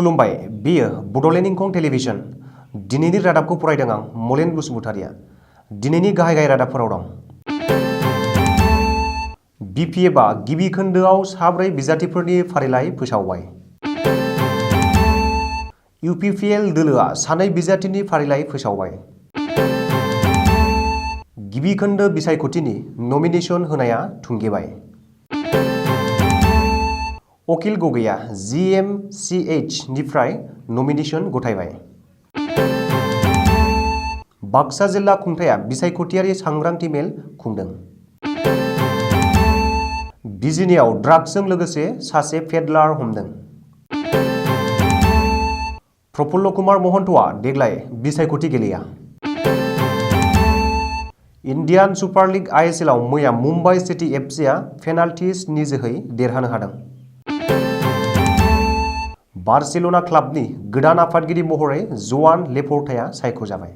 खुलुमबाय बेयो बड'लेण्ड इंखं टेलिभिजन दिनैनि रादाबखौ फरायदों आं मलेन बसुमतारिया। दिनैनि गाहाय रादाबफोराव दं। बिपिएफआ गिबि खोन्दोआव साब्रै बिजाथिफोरनि फारिलाइ फोसावबाय। इउपिपिएल दोलोआ सानै बिजाथिनि फारिलाइ फोसावबाय। गिबि खोन्दो बिसायख'थिनि नमिनेशन होनाया थुंगेबाय। अखिल गगैया जिएमसिएच निफ्राय नमिनेशन गथायबाय। बाक्सा जिल्ला खुंथाया बिसायख'थियारि सांग्रांथि मेल खुंदों। बिजिनियाव ड्राग्सजों लोगोसे सासे पेडलार हमदों। प्रफुल्ल कुमार महन्तआ देग्लाय बिसायख'थि गेलेया। इन्डियान सुपार लीग आइएसएलआव मैया मुम्बाइ सिटी एफसीआ पेनाल्टिसनि जोहै देरहानो हादों। बार्सिलोना क्लाबनि गोदान आफादगिरि महरै ज'आन लेपर्टाया सायख'जाबाय।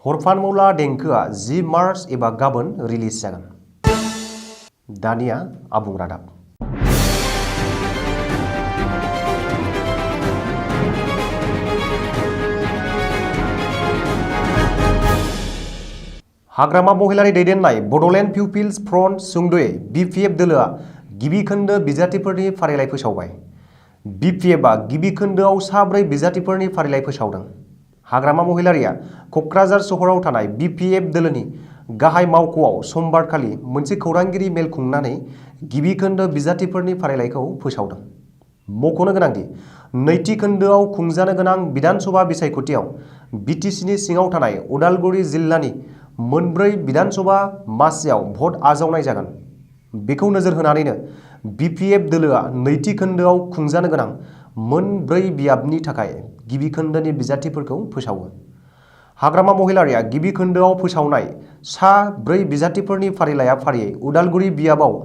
हरफान मौला देंखोआ 10 मार्च एबा गाबोन रिलिज जागोन। दानिया आबुं रादाब। हाग्रामा महिलारि दैदेननाय बड'लेण्ड पिउपिल्स फ्रन्ट सुंद'यै बिपिएफ दोलोआ गिबि खोन्दो बिजाथिफोरनि फारिलाइ फोसावबाय। बिपिएफआ गिबि खोन्दोआव साब्रै बिजाथिफोरनि फारिलाइ फोसावदों। हाग्रामा महिलारिया क'क्राझार सहराव थानाय बिपिएफ दोलोनि गाहाय मावख'आव समबारखालि मोनसे खौरांगिरि मेल खुंनानै गिबि खोन्दो बिजाथिफोरनि फारिलाइखौ फोसावदों। मख'नो गोनांदि नैथि खोन्दोआव खुंजानो गोनां बिधानसभा बिसायख'थियाव बिटिसिनि सिङाव थानाय उदालगुरि जिल्लानि मोनब्रै बिधानसभा मासियाव भट आजावनाय जागोन। बेखौ नोजोर होनानैनो बिपिएफ दोलोआ नैथि खोन्दोआव खुंजानो गोनां मोनब्रै बियाबनि थाखाय गिबि खोन्दोनि बिजाथिफोरखौ फोसावो। हाग्रामा महिलारिया गिबि खोन्दोआव फोसावनाय सा 4 बिजाथिफोरनि फारिलाइया फारियै उदालगुरि बियाबाव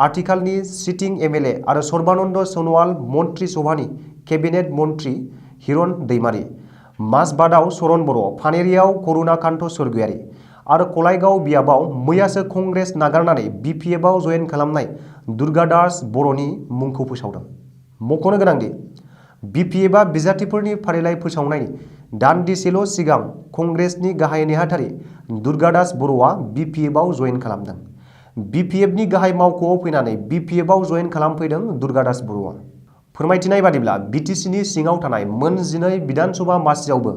आथिखालनि सिटिं एमएलए आरो सर्बानन्द सन'वाल मन्त्रि सभानि केबिनेट मन्त्रि हिरन दैमारि, माजबादआव सरन बर', फानेरियाव करुणाकान्त स्वर्गयारी आरो कलाइगाव बियाबाव मैयासो कंग्रेस नागारनानै बिपिएफआव जयेन खालामनाय दुर्गादास बर'नि मुंखौ फोसावदों। मख'नो गोनांदि बिपिएफआ बिजाथिफोरनि फारिलाइ फोसावनायनि दान्दिसेल' सिगां कंग्रेसनि गाहाय नेहाथारि दुर्गादास बर'आ बिपिएफआव जयेन खालामदों। बिपिएफनि गाहाय मावख'आव फैनानै बिपिएफआव जयेन खालामफैदों दुर्गादास बर'आ। फोरमायथिनाय बादिब्ला बिटिसिनि सिङाव थानाय मोन 12 बिधानसभा मासियावबो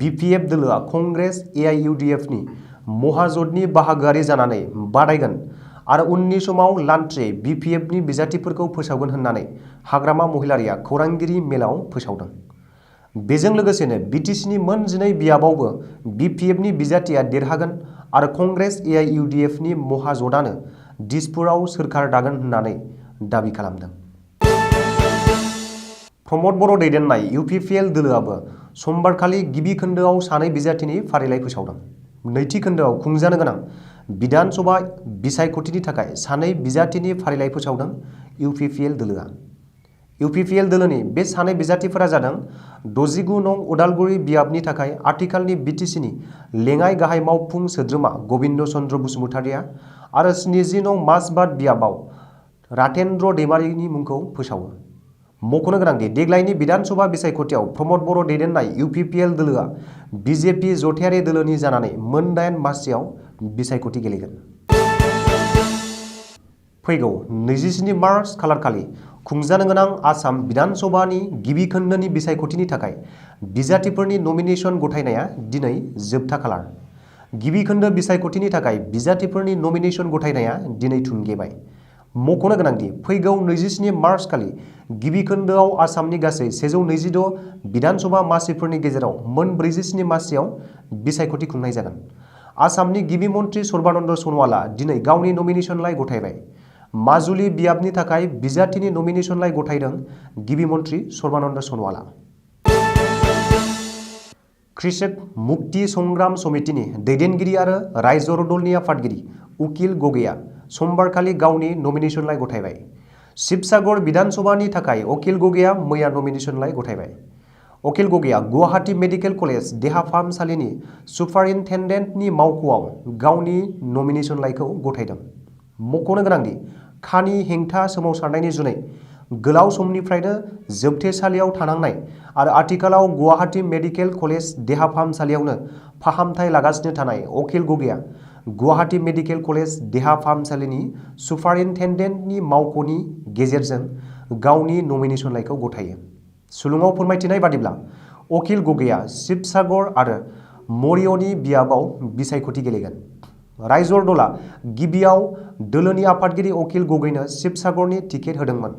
बिपिएफ दोलोआ कंग्रेस एआइइउडिएफनि महाजोतनि बाहागोआरि जानानै बादायगोन आरो उननि समाव लान्थ्रियै बिपिएफनि बिजाथिफोरखौ फोसावगोन होननानै हाग्रामा महिलारिया खौरांगिरि मेलाव फोसावदों। बेजों लोगोसेनो बिटिसिनि मोन 12 बियाबावबो बिपिएफनि बिजाथिया देरहागोन आरो कंग्रेस एआइइउडिएफनि महाजोतआनो दिसपुराव सोरखार दागोन होननानै दाबि खालामदों। प्रमद बर' दैदेननाय इउपिपिएल दोलोआबो समबारखालि गिबि खोन्दोआव सानै बिजाथिनि फारिलाइ फोसावदों। नैथि खोन्दोआव खुंजानो गोनां बिधानसभा बिसायख'थिनि थाखाय सानै बिजाथिनि फारिलाइ फोसावदों इउपिपिएल दोलोआ। इउपिपिएल दोलोनि बे सानै बिजाथिफोरा जादों 69 नं उदालगुरि बियाबनि थाखाय आथिखालनि बिटिसिनि लेङाइ गाहाय मावफुं सोद्रोमा गबिन्द चन्द्र बसुमतारिया आरो 70 नं माजबाद बियाबाव राथेन्द्र दैमारिनि मुंखौ फोसावो। मख'नो गोनांदि देग्लायनि बिधानसभा बिसायख'थियाव प्रमद बर' दैदेननाय इउपिपिएल दोलोआ बिजेपि जथायारि दोलोनि जानानै मोन 8 मासियाव बिसायख'थि गेलेगोन। फैगौ 27 मार्च खालारखालि खुंजानो गोनां आसाम बिधानसभानि गिबि खोन्दोनि बिसायख'थिनि थाखाय बिजाथिफोरनि नमिनेशन गथायनाया दिनै जोबथा खालार। गिबि खोन्दो बिसायख'थिनि थाखाय बिजाथिफोरनि नमिनेशन गथायनाया दिनै थुंगेबाय। मख'नो गोनांदि फैगौ 27 मार्च खालि गिबि खोन्दोआव आसामनि गासै 126 बिधानसभा मासिफोरनि गेजेराव मोन 47 मासियाव बिसायख'थि खुंनाय जागोन। आसामनि गिबि मन्त्रि सर्बानन्द सन'वालआ दिनै गावनि नमिनेशनलाइ गथायबाय। माजुलि बियाबनि थाखाय बिजाथिनि नमिनेशनलाइ गथायदों गिबि मन्त्रि सर्बानन्द सन'वालआ। कृषक मुक्ति संग्राम समितिनि दैदेनगिरि आरो रायजो दलनि आफादगिरि उकिल गगैया समबारखालि गावनि नमिनेशनलाइ गथायबाय। शिबसागर बिधानसभानि थाखाय अखिल गगैया मैया नमिनेशनलाइ गथायबाय। अखिल गगैया गुवाहाटी मेडिकेल कलेज देहा फाहामसालिनि सुपारिनटेन्डेन्टनि मावख'आव गावनि नमिनेशनलाइखौ गथायदों। मख'नो गोनांदि खानि हेंथा सोमावसारनायनि जुनै गोलाव समनिफ्रायनो जोबथेसालियाव थानांनाय आरो आथिखालाव गुवाहाटी मेडिकेल कलेज देहा फाहामसालियावनो फाहामथाय लागासिनो थानाय अखिल गगैया गुवाहाटी मेडिकेल कलेज देहा फाहामसालिनि सुपारिनटेन्डेन्टनि मावख'नि गेजेरजों गावनि नमिनेसनलाइखौ गथायो। सुलुङाव फोरमायथिनाय बादिब्ला अखिल गगैया शिबसागर आरो मरिय'नि बियाबाव बिसायख'थि गेलेगोन। रायजर दलआ गिबियाव दोलोनि आफादगिरि अखिल गगैनो शिबसागरनि टिकेट होदोंमोन।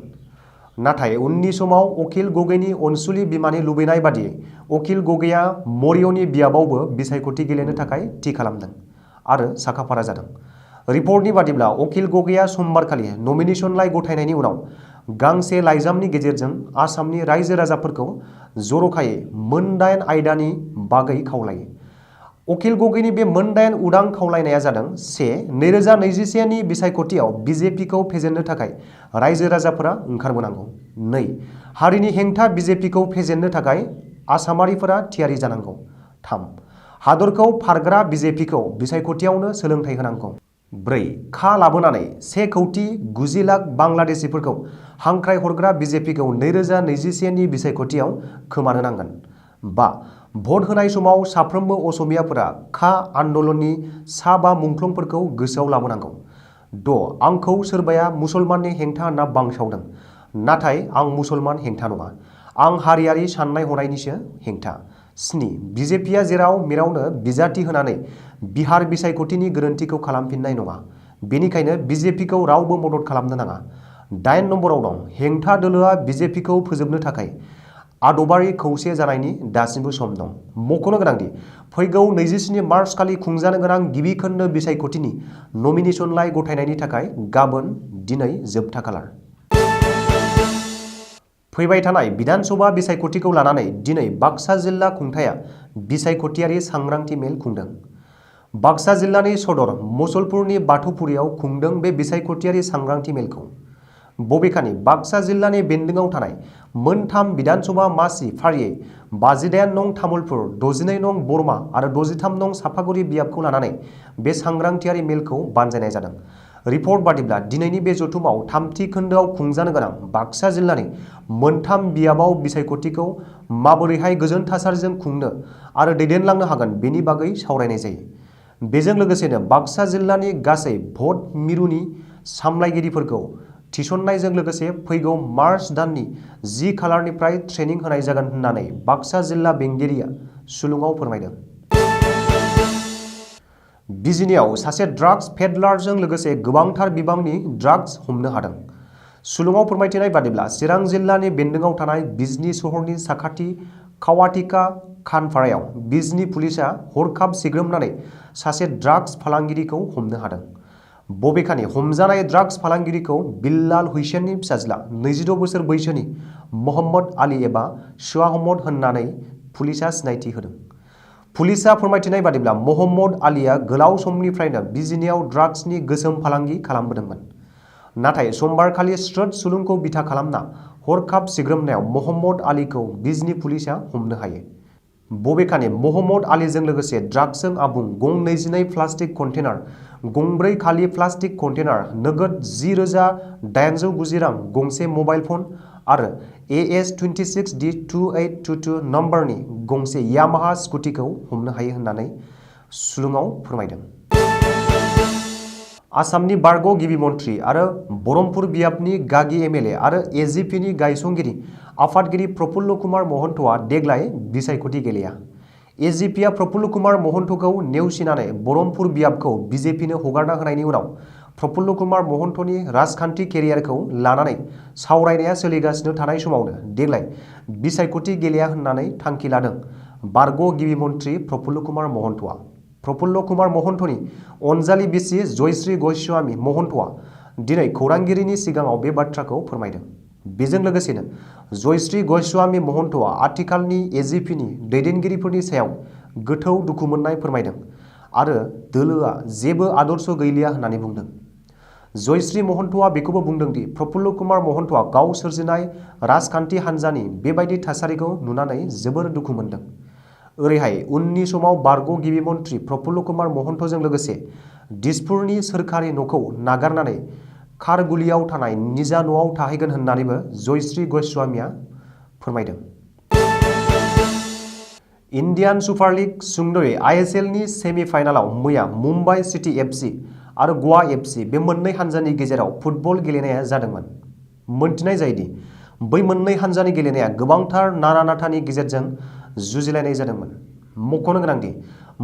नाथाय उननि समाव अखिल गगैनि अनसुलि बिमानि लुबैनाय बादियै अखिल गगैया मरिय'नि बियाबावबो बिसायख'थि गेलेनो थाखाय थि खालामदों आरो साखाफारा जादों। रिपर्टनि बादिब्ला अखिल गगैया समबारखालि नमिनेसनलाइ गथायनायनि उनाव गांसे लाइजामनि गेजेरजों आसामनि रायजो राजाफोरखौ जर'खायै मोन 8 आयदानि बागै खावलायो। अखिल गगैनि बे मोन 8 उदां खावलायनाया जादों: 1. 2021 नि बिसायख'थियाव बिजेपिखौ फेजेननो थाखाय रायजो राजाफोरा ओंखारबोनांगौ। 2. हारिनि हेंथा बिजेपिखौ फेजेननो थाखाय आसामारिफोरा थियारि जानांगौ। 3. हादरखौ फारग्रा बिजेपिखौ बिसायख'थियावनो सोलोंथाइ होनांगौ। 4. खा लाबोनानै 1,90,90,000,000 बांलादेशिफोरखौ हांख्राय हरग्रा बिजेपिखौ 2021 नि बिसायख'थियाव खोमानो नांगोन। 5. भट होनाय समाव साफ्रोमबो असमियाफोरा खा आन्दलननि सा 5 मुंख्लंफोरखौ गोसोआव लाबोनांगौ। 6. आंखौ सोरबाया मुसलमाननि हेंथा होनना बांसावदों, नाथाय आं मुसलमान हेंथा नङा। आं हारियारि साननाय हनायनिसो हेंथा। 7. बिजेपिया जेराव मेरावनो बिजाथि होनानै बिहार बिसायख'थिनि गोरोन्थिखौ खालामफिननाय नङा। बेनिखायनो बिजेपिखौ रावबो मदद खालामनो नाङा। 8 नम्बराव दं हेंथा दोलोआ बिजेपिखौ फोजोबनो थाखाय आदबारि खौसे जानायनि दासिमबो सम दं। मख'नो गोनांदि फैगौ 27 मार्च खालि खुंजानो गोनां गिबि खोन्दो बिसायख'थिनि नमिनेसनलाइ गथायनायनि थाखाय गाबोन दिनै जोबथा खालार। फैबाय थानाय बिधानसभा बिसायख'थिखौ लानानै दिनै बाक्सा जिल्ला खुंथाया बिसायख'थियारि सांग्रांथि मेल खुंदों। बाक्सा जिल्लानि सदर मुसलपुरनि बाथौफुरियाव खुंदों बे बिसायख'थियारि सांग्रांथि मेलखौ। बबेखानि बाक्सा जिल्लानि बेन्दोंआव थानाय मोन 3 बिधानसभा मासि फारियै 58 नं तामुलपुर, 62 नं बरमा आरो 63 नं सापागुरि बियाबखौ लानानै बे सांग्रांथियारि मेलखौ बानजायनाय जादों। रिपर्ट बादिब्ला दिनैनि बे जथुमाव 3थि खोन्दोआव खुंजानो गोनां बाक्सा जिल्लानि मोन 3 बियाबाव बिसायख'थिखौ माबोरैहाय गोजोन थासारिजों खुंनो आरो दैदेनलांनो हागोन बेनि बागै सावरायनाय जायो। बेजों लोगोसेनो बाक्सा जिल्लानि गासै भट मिरुनि सामलायगिरिफोरखौ थिसननायजों लोगोसे फैगौ मार्च दाननि 10 खालारनिफ्राय ट्रेनिं होनाय जागोन होननानै बाक्सा जिल्ला बेंगिरिया सुलुङाव फोरमायदों। बिजिनियाव सासे ड्राग्स पेडलारजों लोगोसे गोबांथार बिबांनि ड्राग्स हमनो हादों। सुलुङाव फोरमायथिनाय बादिब्ला चिरां जिल्लानि बेन्दोंआव थानाय बिजनी सहरनि साखाथि खावाटिका खानपारायाव बिजनी पुलिसआ हरखाब सिग्रोमनानै सासे ड्राग्स फालांगिरिखौ हमनो हादों। बबेखानि हमजानाय ड्राग्स फालांगिरिखौ बिल्लाल हुसैननि फिसाज्ला 22 बोसोर बैसोनि मोहम्मद आली एबा शुआहमद होननानै पुलिसआ सिनायथि होदों। पुलिसआ फोरमायथिनाय बादिब्ला मोहम्मद आलीआ गोलाव समनिफ्रायनो बिजिनियाव ड्राग्सनि गोसोम फालांगि खालामबोदोंमोन। नाथाय समबारखालि स्रोद सुलुंखौ बिथा खालामना हरखाब सिग्रोमनायाव मोहम्मद आलीखौ बिजनी पुलिसआ हमनो हायो। बबेखानि मोहम्मद आलीजों लोगोसे ड्राग्सजों आबुं गं 22 प्लास्टिक कन्टेनार, गंब्रै खालि प्लास्टिक कन्टेनार, नोगोद 10,890 रां, गंसे मबाइल फन आरो AS26D2822 नम्बरनि गंसे यामाहा स्कुटिखौ हमनो हायो होननानै सुलुङाव फोरमायदों। आसामनि बारग' गिबि मन्थ्रि आरो बरमपुर बियाबनि गागि MLA आरो AGPनि गायसनगिरि आफादगिरि प्रफुल्ल कुमार महन्तआ देग्लाय बिसायख'थि गेलेया। AGPआ प्रफुल्ल कुमार महन्तखौ नेवसिनानै बरमपुर बियाबखौ बिजेपिनो हगारना होनायनि उनाव प्रफुल्ल कुमार महन्तनि राजखान्थि केरियारखौ लानानै सावरायनाया सोलिगासिनो थानाय समावनो देग्लाय बिसायख'थि गेलेया होननानै थांखि लादों बारग' गिबि मन्थ्रि प्रफुल्ल कुमार महन्तआ। प्रफुल्ल कुमार महन्तनि अनजालि बिसि जयश्री गस्वामी महन्तआ दिनै खौरांगिरिनि सिगाङाव बे बाथ्राखौ फोरमायदों। बेजों लोगोसेनो जयश्री गस्वामी महन्तआ आथिखालनि AGPनि दैदेनगिरिफोरनि सायाव गोथौ दुखु मोननाय फोरमायदों आरो दोलोआ जेबो आदर्श गैलिया होननानै बुंदों। जयश्री महन्तआ बेखौबो बुंदों दि प्रफुल्ल कुमार महन्तआ गाव सोरजिनाय राजखान्थि हान्जानि बेबायदि थासारिखौ नुनानै जोबोर दुखु मोनदों। ओरैहाय उननि समाव बारग' गिबि मन्थ्रि प्रफुल्ल कुमार महन्तजों लोगोसे दिसपुरनि सोरखारि न'खौ नागारनानै खारगुलियाव थानाय निजा न'आव थाहैगोन होननानैबो जयश्री गस्वामीआ फोरमायदों। इन्डियान सुपार लिग सुंद'यै ISL नि सेमि फाइनालाव मैया मुम्बाइ सिटी FC आरो गवा FC बे मोननै हानजानि गेजेराव फुटबल गेलेनाया जादोंमोन। मोनथिनाय जायोदि बै मोननै हानजानि गेलेनाया गोबांथार नारा-नाथानि गेजेरजों जुजिलायनाय जादोंमोन। मख'नो गोनांदि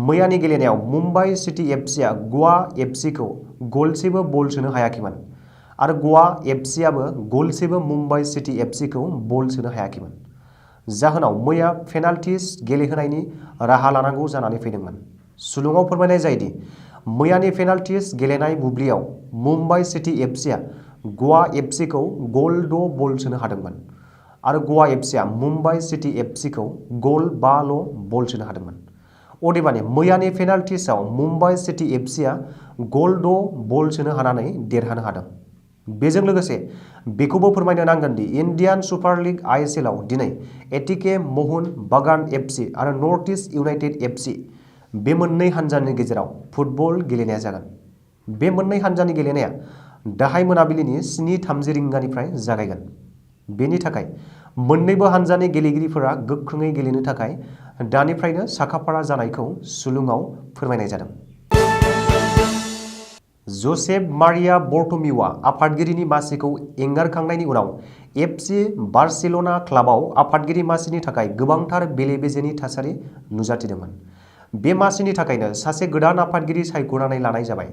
मैयानि गेलेनायाव मुम्बाइ सिटी FC आ गवा FC खौ गलसेबो बल सोनो हायाखैमोन आरो गवा FC आबो गलसेबो मुम्बाइ सिटी FC खौ बल सोनो हायाखैमोन। जाहोनाव मैया पेनाल्टिस गेलेहोनायनि राहा लानांगौ जानानै फैदोंमोन। सुलुङाव फोरमायनाय जायोदि मैयानि पेनाल्टिस गेलेनाय बुब्लियाव मुम्बाइ सिटी FC आ गवा FC खौ गल 6 बल सोनो हादोंमोन आरो गवा FC आ मुम्बाइ सिटी FC खौ गल 5ल' बल सोनो हादोंमोन। अदेबानि मैयानि पेनाल्टिसआव मुम्बाइ सिटी FC आ गल 6 बल सोनो हानानै देरहानो हादों। बेजों लोगोसे बेखौबो फोरमायनो नांगोन दि इन्डियान सुपार लिग ISL आव दिनै एटिके मोहन बागान FC आरो नर्थ इस्ट इउनाइटेड FC बे मोननै हानजानि गेजेराव फुटबल गेलेनाया जागोन। बे मोननै हानजानि गेलेनाया दाहाय मोनाबिलिनि 7:30 रिंगानिफ्राय जागायगोन। बेनि थाखाय मोन्नैबो हानजानि गेलेगिरिफोरा गोख्रोङै गेलेनो थाखाय दानिफ्रायनो साखाफारा जानायखौ सुलुङाव फोरमायनाय जादों। जसेफ मारिया बर्टमिउआ आफादगिरिनि मासिखौ एंगारखांनायनि उनाव FC बार्सिल'ना क्लाबआव आफादगिरि मासिनि थाखाय गोबांथार बेले-बेजेनि थासारि नुजाथिदोंमोन। बे मासिनि थाखायनो सासे गोदान आफादगिरि सायख'नानै लानाय जाबाय।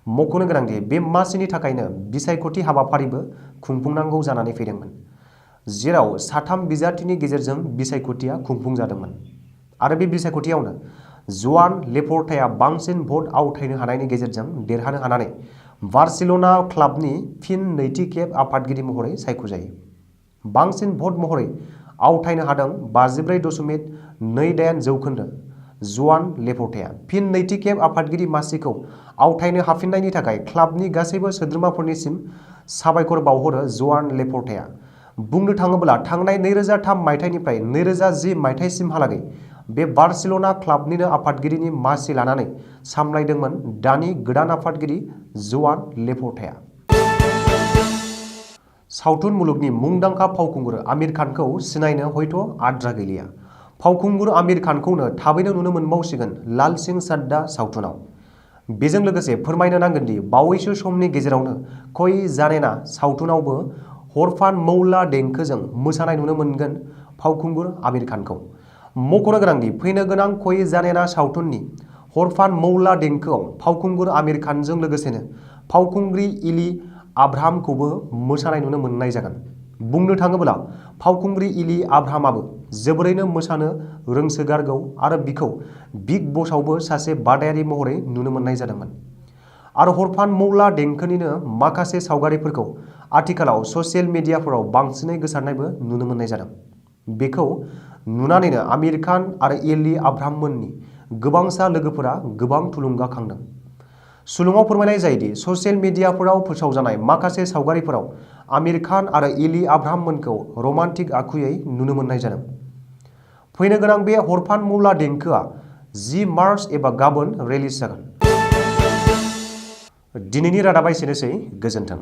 मख'नो गोनांदि बे मासिनि थाखायनो बिसायख'थि हाबाफारिबो खुंफुंनांगौ जानानै फैदोंमोन, जेराव 3 बिजाथिनि गेजेरजों बिसायख'थिया खुंफुंजादोंमोन आरो बे बिसायख'थियावनो जुआन लेपर्टाया बांसिन भट आवथायनो हानायनि गेजेरजों देरहानो हानानै बार्सिल'ना क्लाबनि फिन नैथि खेब आफादगिरि महरै सायख'जायो। बांसिन भट महरै आवथायनो हादों 55.28% जुआन लेपर्टाया। फिन नैथि खेब आफादगिरि मासिखौ आवथायनो हाफिननायनि थाखाय क्लाबनि गासैबो सोद्रोमाफोरनिसिम साबायखर बावहरो जुआन लेपर्टाया। बुंनो थाङोब्ला थांनाय 2003 मायथाइनिफ्राय 2010 मायथाइसिमहालागै बे बार्सिल'ना क्लाबनिनो आफादगिरिनि मासि लानानै सामलायदोंमोन दानि गोदान आफादगिरि जुआन लेपर्टाया। सावथुन मुलुगनि मुंदांखा फावखुंगुर आमिर खानखौ सिनायनो हयथ' आद्रा गैलिया। फावखुंगुर आमिर खानखौनो थाबैनो नुनो मोनबावसिगोन लाल सिं चाड्डा सावथुनाव। बेजों लोगोसे फोरमायनो नांगोनदि बावैसो समनि गेजेरावनो कोई जाने ना सावथुनावबो हरफान मौला देंखोजों मोसानाय नुनो मोनगोन फावखुंगुर आमिर खानखौ। मख'नो गोनांदि फैनो गोनां कोई जाने ना सावथुननि हरफान मौला देंखोआव फावखुंगुर आमिर खानजों लोगोसेनो फावखुंग्रि इली आब्राहामखौबो मोसानाय नुनो मोननाय जागोन। बुंनो थाङोब्ला फावखुंग्रि इली आब्राहामाबो जोबोरैनो मोसानो रोंसोगारगौ आरो बिखौ बिग बसआवबो सासे बादायारि महरै नुनो मोननाय जादोंमोन। आरो हरफान मौला देंखोनिनो माखासे सावगारिफोरखौ आथिखालाव ससियेल मिडियाफोराव बांसिनै गोसारनायबो नुनो मोननाय जादों। बेखौ नुनानैनो आमिर खान आरो इली आब्राहाममोननि गोबांसा लोगोफोरा गोबां थुलुंगाखांदों। सुलुङाव फोरमायनाय जायोदि ससियेल मिडियाफोराव फोसावजानाय माखासे सावगारिफोराव आमिर खान आरो इली आब्राहाममोनखौ रमान्टिक आखुयै नुनो मोननाय जादों। फैनो गोनां बे हरफान मौला देंखोआ 10 मार्च एबा गाबोन रिलिज जागोन। दिनैनि रादाबा एसेनोसै, गोजोन्थों।